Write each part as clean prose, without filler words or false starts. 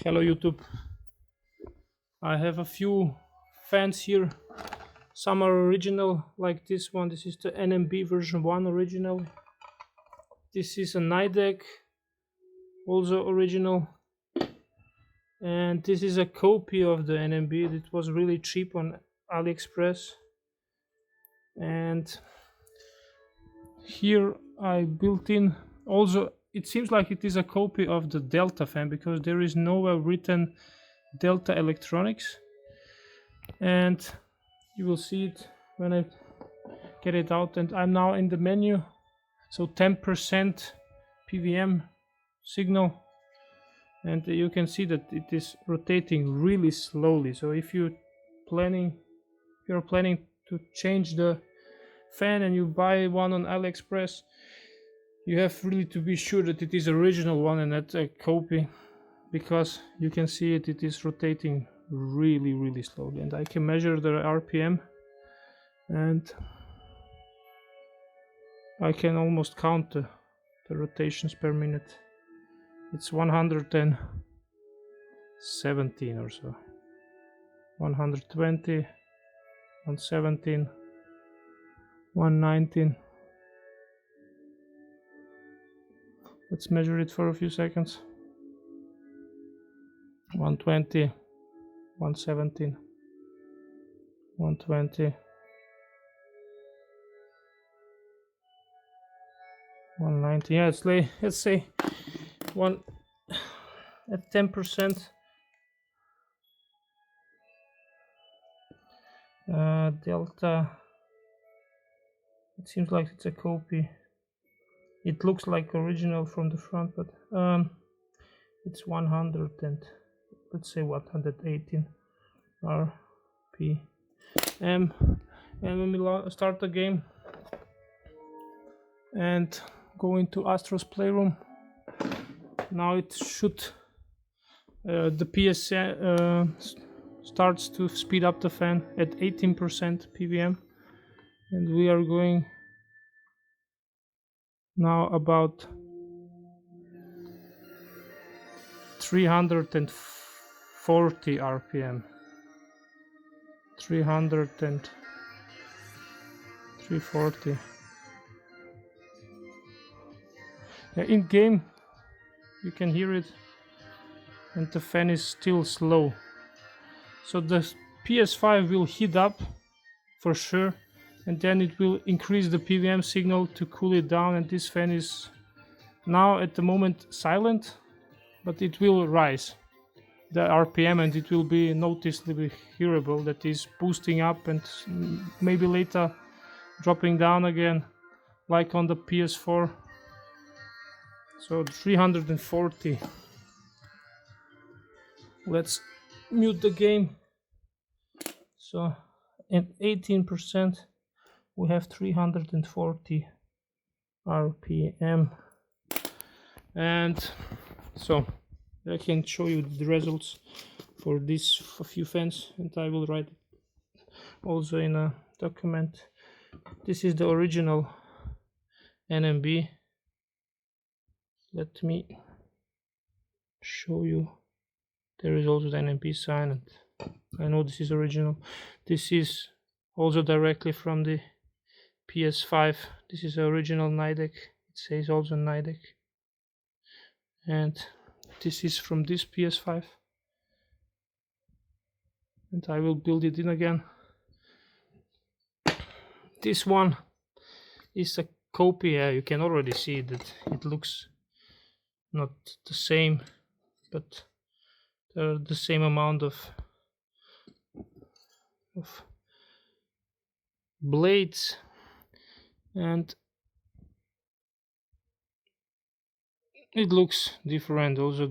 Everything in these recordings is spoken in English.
Hello YouTube. I have a few fans here. Some are original, like this one. This is the NMB version 1 original. This is a Nidec, also original. And this is a copy of the NMB. It was really cheap on AliExpress. And here I built in also, it seems like it is a copy of the Delta fan because there is nowhere written Delta Electronics, and you will see it when I get it out. And I'm now in the menu, so 10% PWM signal, and you can see that it is rotating really slowly. So if you're planning to change the fan and you buy one on AliExpress, you have really to be sure that it is original one and not a copy, because you can see it is rotating really slowly. And I can measure the RPM and I can almost count the rotations per minute. It's 117 or so, 120, 117, 119. Let's measure it for a few seconds. 120, 117, 120, 190. Yeah, let's say one at 10%. Delta. It seems like it's a copy. It looks like original from the front, but it's 100 and let's say 118 RPM. And when we start the game and go into Astro's Playroom, now it should the PS starts to speed up the fan at 18% PWM, and we are going now about 340 RPM. 340. Yeah, in game you can hear it, and the fan is still slow. So the PS5 will heat up for sure, and then it will increase the PWM signal to cool it down. And this fan is now at the moment silent, but it will rise the RPM and it will be noticeably hearable that is boosting up and maybe later dropping down again like on the PS4. So 340. Let's mute the game. So at 18% we have 340 RPM, and so I can show you the results for these few fans, and I will write it also in a document. This is the original NMB. Let me show you. There is also the NMB sign, and I know this is original. This is also directly from the PS5. This is the original Nidec. It says also Nidec. And this is from this PS5. And I will build it in again. This one is a copy. You can already see that it looks not the same, but there are the same amount of blades, and it looks different. Also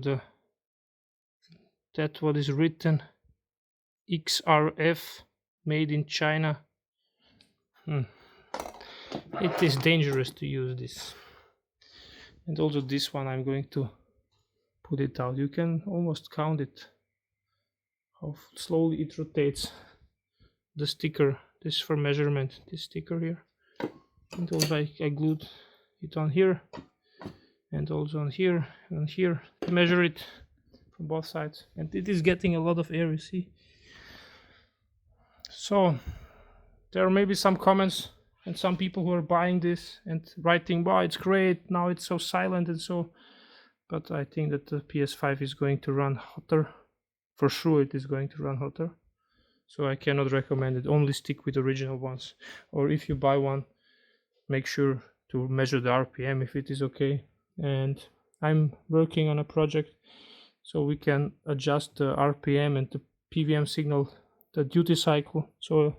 that what is written XRF, made in China. It is dangerous to use this. And also this one, I'm going to put it out. You can almost count it how slowly it rotates. The sticker, this is for measurement, this sticker here, and also I glued it on here and also on here and here to measure it from both sides, and it is getting a lot of air, you see. So there may be some comments and some people who are buying this and writing, wow, it's great, now it's so silent and so, but I think that the PS5 is going to run hotter. For sure it is going to run hotter. So I cannot recommend it. Only stick with original ones. Or if you buy one, make sure to measure the RPM if it is okay. And I'm working on a project so we can adjust the RPM and the PWM signal, the duty cycle. So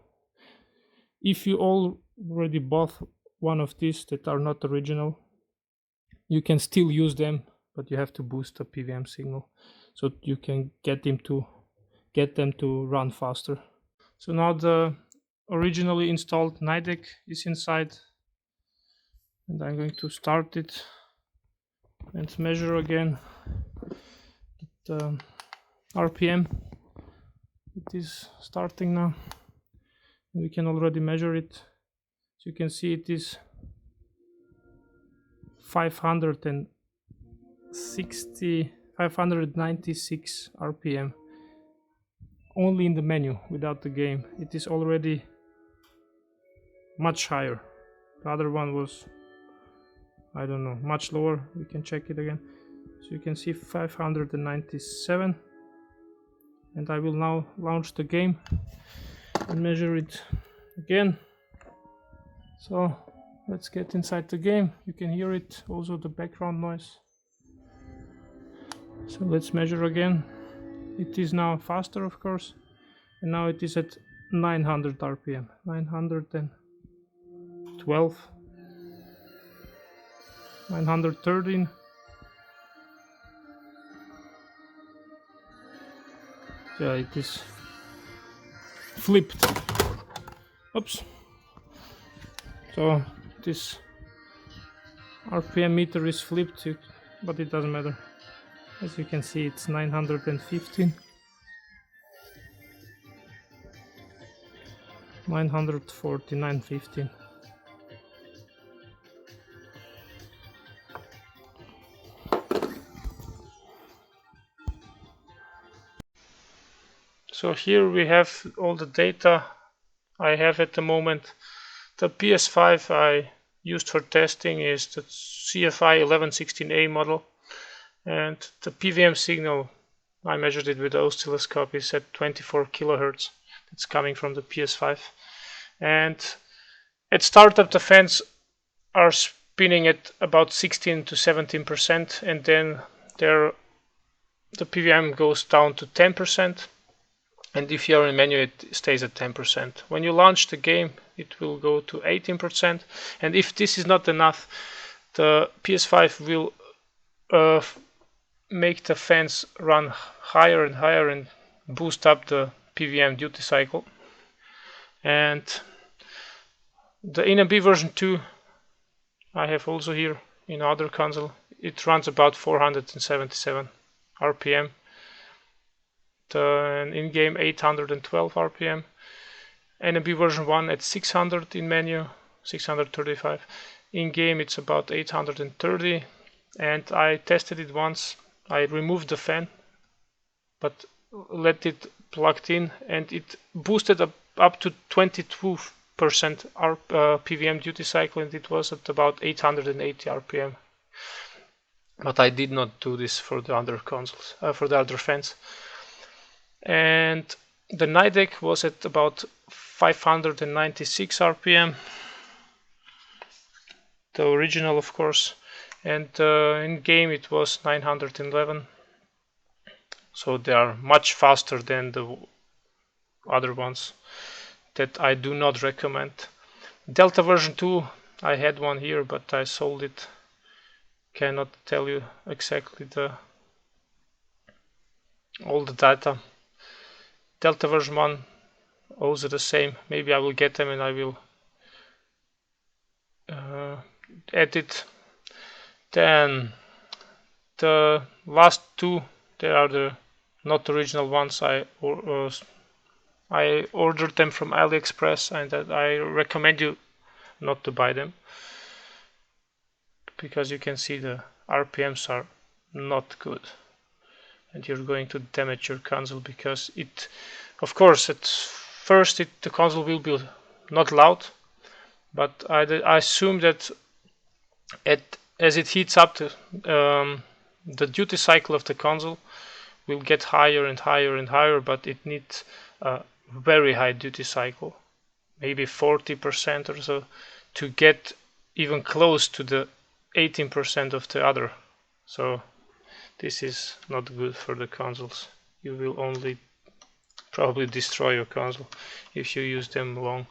if you already bought one of these that are not original, you can still use them, but you have to boost the PWM signal so you can get them to run faster. So now the originally installed Nidec is inside, and I'm going to start it and measure again the RPM. It is starting now. We can already measure it. So you can see it is 596 RPM. Only in the menu, without the game. It is already much higher. The other one was, I don't know, much lower. We can check it again. So you can see 597. And I will now launch the game and measure it again. So let's get inside the game. You can hear it, also the background noise. So let's measure again. It is now faster, of course, and now it is at 900 RPM, 912, 913. Yeah, it is flipped. Oops. So this RPM meter is flipped, but it doesn't matter. As you can see, it's 915, 940, 915. So here we have all the data I have at the moment. The PS5 I used for testing is the CFI 1116A model, and the PWM signal, I measured it with the oscilloscope, is at 24 kilohertz. It's coming from the PS5. And at startup the fans are spinning at about 16 to 17%, and then the PWM goes down to 10%. And if you are in menu, it stays at 10%. When you launch the game, it will go to 18%. And if this is not enough, the PS5 will make the fans run higher and higher and boost up the PWM duty cycle. And the NMB version 2 I have also here in other console. It runs about 477 RPM. The in-game 812 RPM. NMB version 1 at 600 in menu, 635. In-game it's about 830, and I tested it once. I removed the fan, but let it plugged in, and it boosted up to 22% PWM duty cycle, and it was at about 880 RPM. But I did not do this for the other consoles, for the other fans. And the Nidec was at about 596 RPM, the original, of course, and in game it was 911. So they are much faster than the other ones that I do not recommend. Delta version 2, I had one here, but I sold it. Cannot tell you exactly all the data. Delta version 1, also the same. Maybe I will get them and I will edit. Then the last two, they are the not original ones. I ordered them from AliExpress, and I recommend you not to buy them, because you can see the RPMs are not good. and you're going to damage your console, because it, of course, at first the console will be not loud, but I assume that as it heats up, the duty cycle of the console will get higher and higher and higher, but it needs a very high duty cycle, maybe 40% or so, to get even close to the 18% of the other. So this is not good for the consoles. You will only probably destroy your console if you use them long.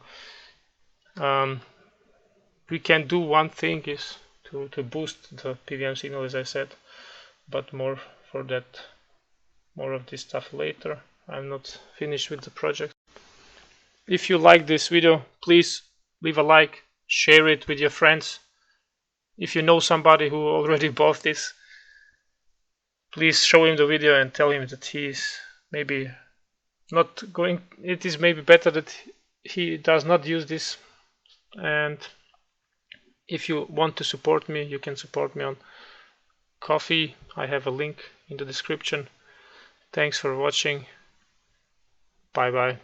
We can do one thing, is to boost the PWM signal, as I said, but more of this stuff later. I'm not finished with the project. If you like this video, please leave a like, share it with your friends. If you know somebody who already bought this, please show him the video and tell him that he is maybe not going, it is maybe better that he does not use this. And if you want to support me, you can support me on Ko-fi. I have a link in the description. Thanks for watching. Bye bye.